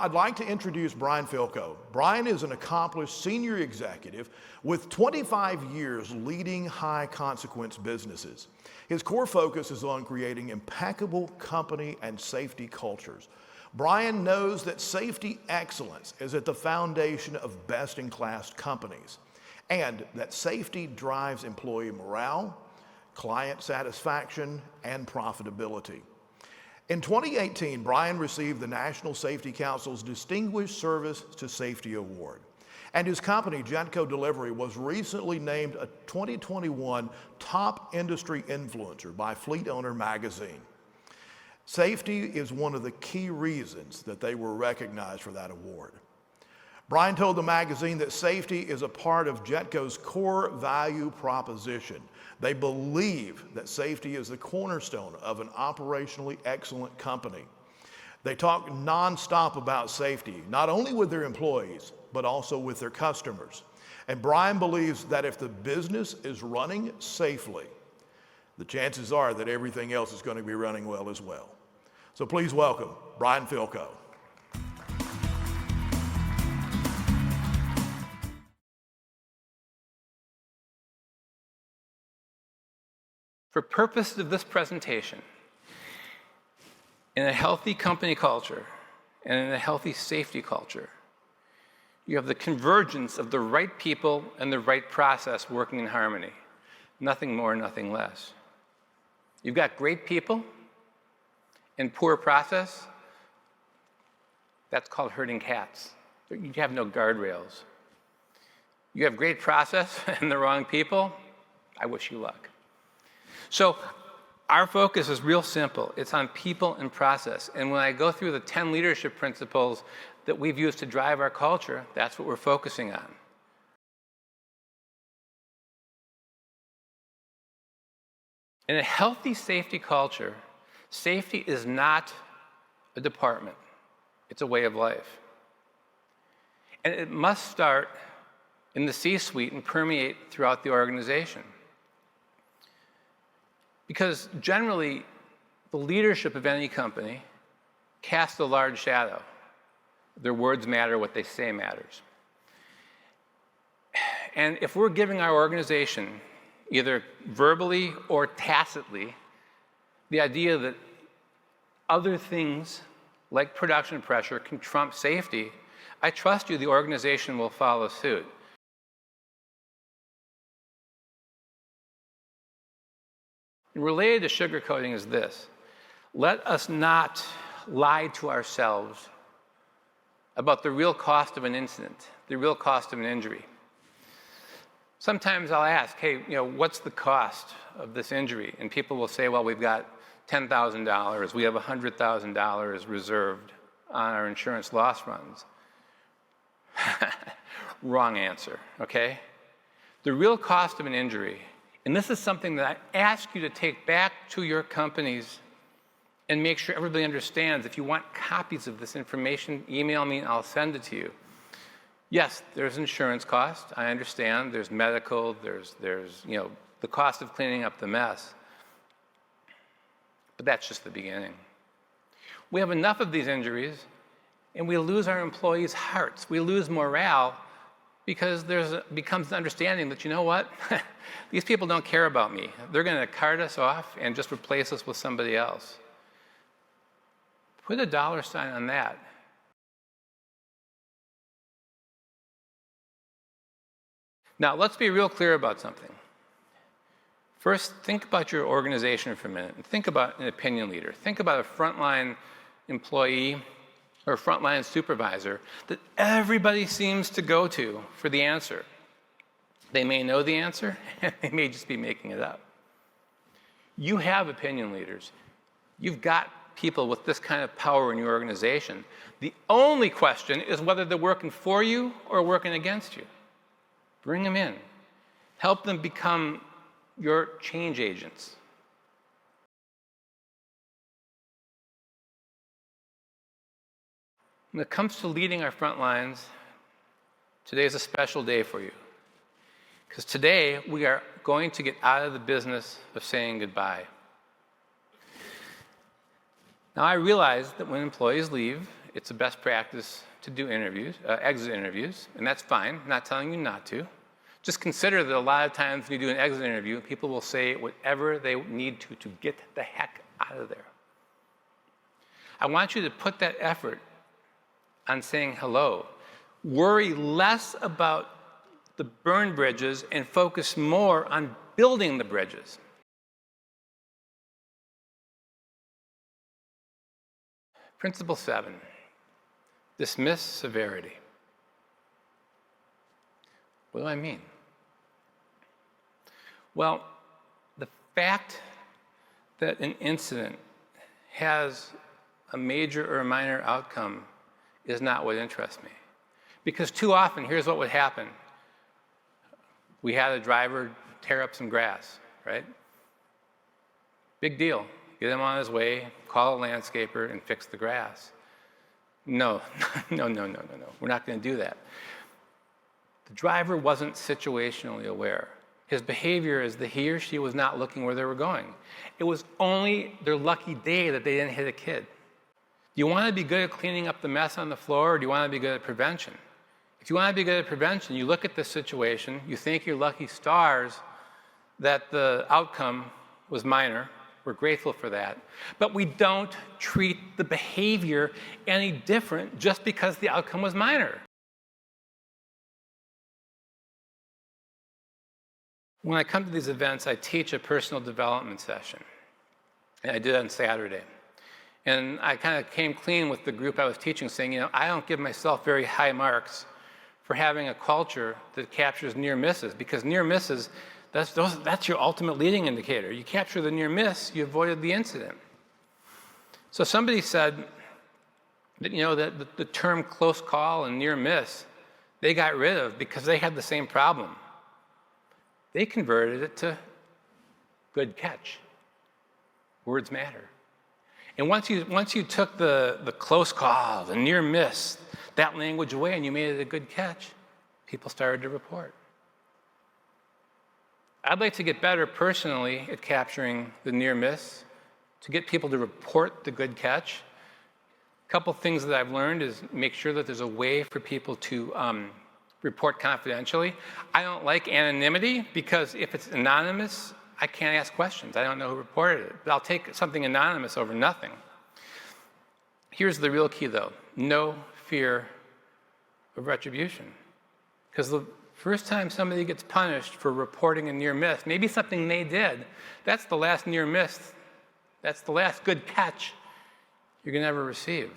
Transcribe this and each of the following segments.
I'd like to introduce Brian Filko. Brian is an accomplished senior executive with 25 years leading high-consequence businesses. His core focus is on creating impeccable company and safety cultures. Brian knows that safety excellence is at the foundation of best-in-class companies, and that safety drives employee morale, client satisfaction, and profitability. In 2018, Brian received the National Safety Council's Distinguished Service to Safety Award. And his company, Jetco Delivery, was recently named a 2021 Top Industry Influencer by Fleet Owner magazine. Safety is one of the key reasons that they were recognized for that award. Brian told the magazine that safety is a part of Jetco's core value proposition. They believe that safety is the cornerstone of an operationally excellent company. They talk nonstop about safety, not only with their employees, but also with their customers. And Brian believes that if the business is running safely, the chances are that everything else is going to be running well as well. So please welcome Brian Filko. For purposes of this presentation, in a healthy company culture and in a healthy safety culture, you have the convergence of the right people and the right process working in harmony. Nothing more, nothing less. You've got great people and poor process. That's called herding cats. You have no guardrails. You have great process and the wrong people. I wish you luck. So our focus is real simple. It's on people and process. And when I go through the 10 leadership principles that we've used to drive our culture, that's what we're focusing on. In a healthy safety culture, safety is not a department. It's a way of life. And it must start in the C-suite and permeate throughout the organization. Because generally, the leadership of any company casts a large shadow. Their words matter, what they say matters. And if we're giving our organization, either verbally or tacitly, the idea that other things like production pressure can trump safety, I trust you the organization will follow suit. And related to sugarcoating is this: let us not lie to ourselves about the real cost of an incident, the real cost of an injury. Sometimes I'll ask, hey, what's the cost of this injury? And people will say, well, we've got $10,000, we have $100,000 reserved on our insurance loss runs. Wrong answer, okay? The real cost of an injury, and this is something that I ask you to take back to your companies and make sure everybody understands. If you want copies of this information, email me and I'll send it to you. Yes, there's insurance cost. I understand. There's medical. There's the cost of cleaning up the mess. But that's just the beginning. We have enough of these injuries, and we lose our employees' hearts. We lose morale because becomes an understanding that, you know what? These people don't care about me. They're going to cart us off and just replace us with somebody else. Put a dollar sign on that. Now, let's be real clear about something. First, think about your organization for a minute, and think about an opinion leader. Think about a frontline employee or a frontline supervisor that everybody seems to go to for the answer. They may know the answer, and they may just be making it up. You have opinion leaders. You've got people with this kind of power in your organization. The only question is whether they're working for you or working against you. Bring them in. Help them become your change agents. When it comes to leading our front lines, today is a special day for you. Because today we are going to get out of the business of saying goodbye. Now I realize that when employees leave it's a best practice to do interviews, exit interviews, and that's fine. I'm not telling you not to. Just consider that a lot of times when you do an exit interview, people will say whatever they need to get the heck out of there. I want you to put that effort on saying hello. Worry less about the burned bridges and focus more on building the bridges. Principle 7, dismiss severity. What do I mean? Well, the fact that an incident has a major or a minor outcome is not what interests me. Because too often, here's what would happen. We had a driver tear up some grass, right? Big deal. Get him on his way, call a landscaper, and fix the grass. No. We're not going to do that. The driver wasn't situationally aware. His behavior is that he or she was not looking where they were going. It was only their lucky day that they didn't hit a kid. Do you want to be good at cleaning up the mess on the floor, or do you want to be good at prevention? If you want to be good at prevention, you look at this situation, you thank your lucky stars that the outcome was minor. We're grateful for that. But we don't treat the behavior any different just because the outcome was minor. When I come to these events, I teach a personal development session. And I did it on Saturday. And I kind of came clean with the group I was teaching, saying, I don't give myself very high marks for having a culture that captures near misses, because near misses, that's your ultimate leading indicator. You capture the near miss, you avoided the incident. So somebody said that, that the term close call and near miss, they got rid of because they had the same problem. They converted it to good catch. Words matter. And once you took the close call, the near miss, that language away, and you made it a good catch, people started to report. I'd like to get better personally at capturing the near miss, to get people to report the good catch. A couple things that I've learned is make sure that there's a way for people to report confidentially. I don't like anonymity, because if it's anonymous, I can't ask questions. I don't know who reported it. But I'll take something anonymous over nothing. Here's the real key, though. No fear of retribution. Because the first time somebody gets punished for reporting a near miss, maybe something they did, that's the last near miss. That's the last good catch you're going to ever receive.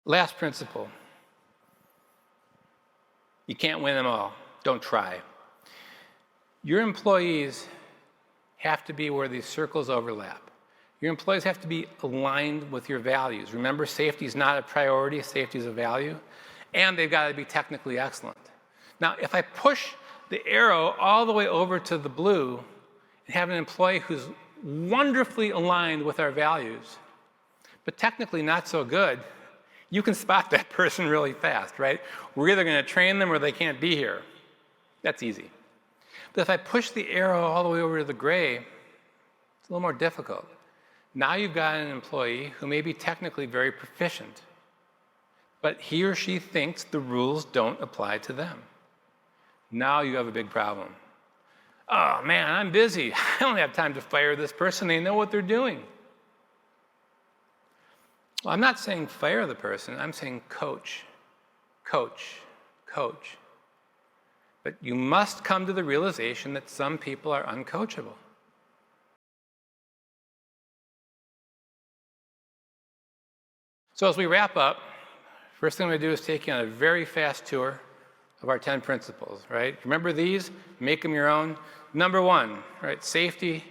Last principle. You can't win them all. Don't try. Your employees have to be where these circles overlap. Your employees have to be aligned with your values. Remember, safety is not a priority, safety is a value. And they've got to be technically excellent. Now, if I push the arrow all the way over to the blue and have an employee who's wonderfully aligned with our values, but technically not so good, you can spot that person really fast, right? We're either going to train them or they can't be here. That's easy. But if I push the arrow all the way over to the gray, it's a little more difficult. Now you've got an employee who may be technically very proficient, but he or she thinks the rules don't apply to them. Now you have a big problem. Oh man, I'm busy. I don't have time to fire this person. They know what they're doing. Well, I'm not saying fire the person. I'm saying coach. But you must come to the realization that some people are uncoachable. So as we wrap up, first thing I'm going to do is take you on a very fast tour of our 10 principles, right? Remember these? Make them your own. Number 1, right? Safety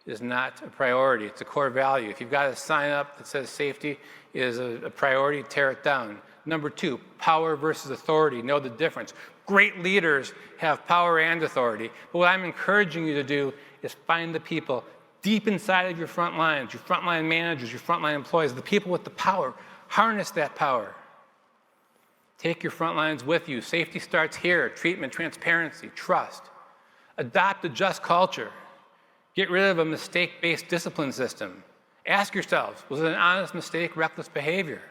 is not a priority. It's a core value. If you've got a sign up that says safety is a priority, tear it down. Number 2, power versus authority. Know the difference. Great leaders have power and authority. But what I'm encouraging you to do is find the people deep inside of your front lines, your frontline managers, your frontline employees, the people with the power. Harness that power. Take your front lines with you. Safety starts here. Treatment, transparency, trust. Adopt a just culture. Get rid of a mistake-based discipline system. Ask yourselves, was it an honest mistake, reckless behavior?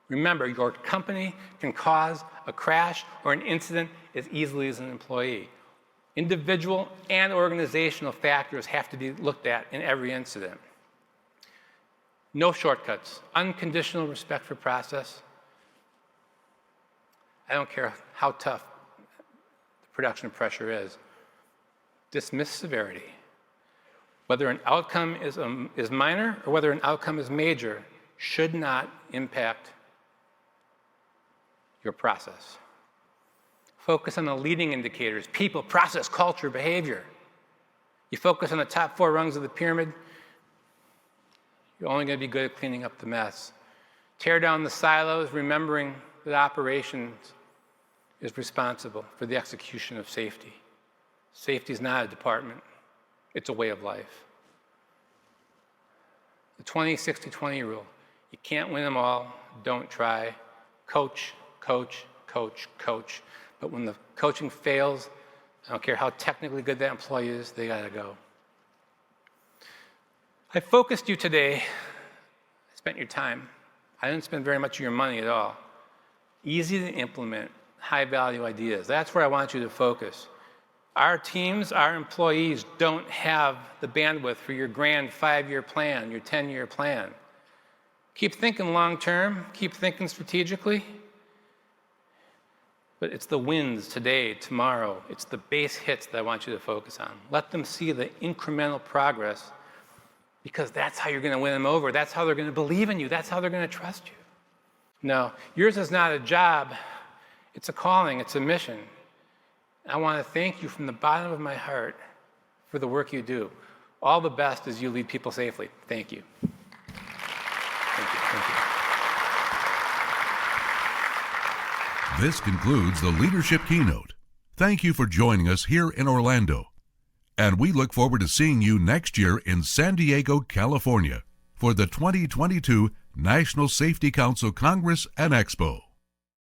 Remember, your company can cause a crash or an incident as easily as an employee. Individual and organizational factors have to be looked at in every incident. No shortcuts. Unconditional respect for process. I don't care how tough the production pressure is. Dismiss severity. Whether an outcome is minor or whether an outcome is major should not impact your process. Focus on the leading indicators: people, process, culture, behavior. You focus on the top 4 rungs of the pyramid, you're only going to be good at cleaning up the mess. Tear down the silos, remembering that operations is responsible for the execution of safety. Safety is not a department, it's a way of life. The 20-60-20 rule. You can't win them all, don't try. Coach, coach, coach, coach. But when the coaching fails, I don't care how technically good that employee is, they gotta go. I focused you today. I spent your time. I didn't spend very much of your money at all. Easy to implement, high-value ideas. That's where I want you to focus. Our teams, our employees don't have the bandwidth for your grand 5-year plan, your 10-year plan. Keep thinking long-term, keep thinking strategically, but it's the wins today, tomorrow. It's the base hits that I want you to focus on. Let them see the incremental progress, because that's how you're going to win them over. That's how they're going to believe in you. That's how they're going to trust you. No, yours is not a job. It's a calling. It's a mission. I want to thank you from the bottom of my heart for the work you do. All the best as you lead people safely. Thank you. Thank you. Thank you. This concludes the Leadership Keynote. Thank you for joining us here in Orlando. And we look forward to seeing you next year in San Diego, California for the 2022 National Safety Council Congress and Expo.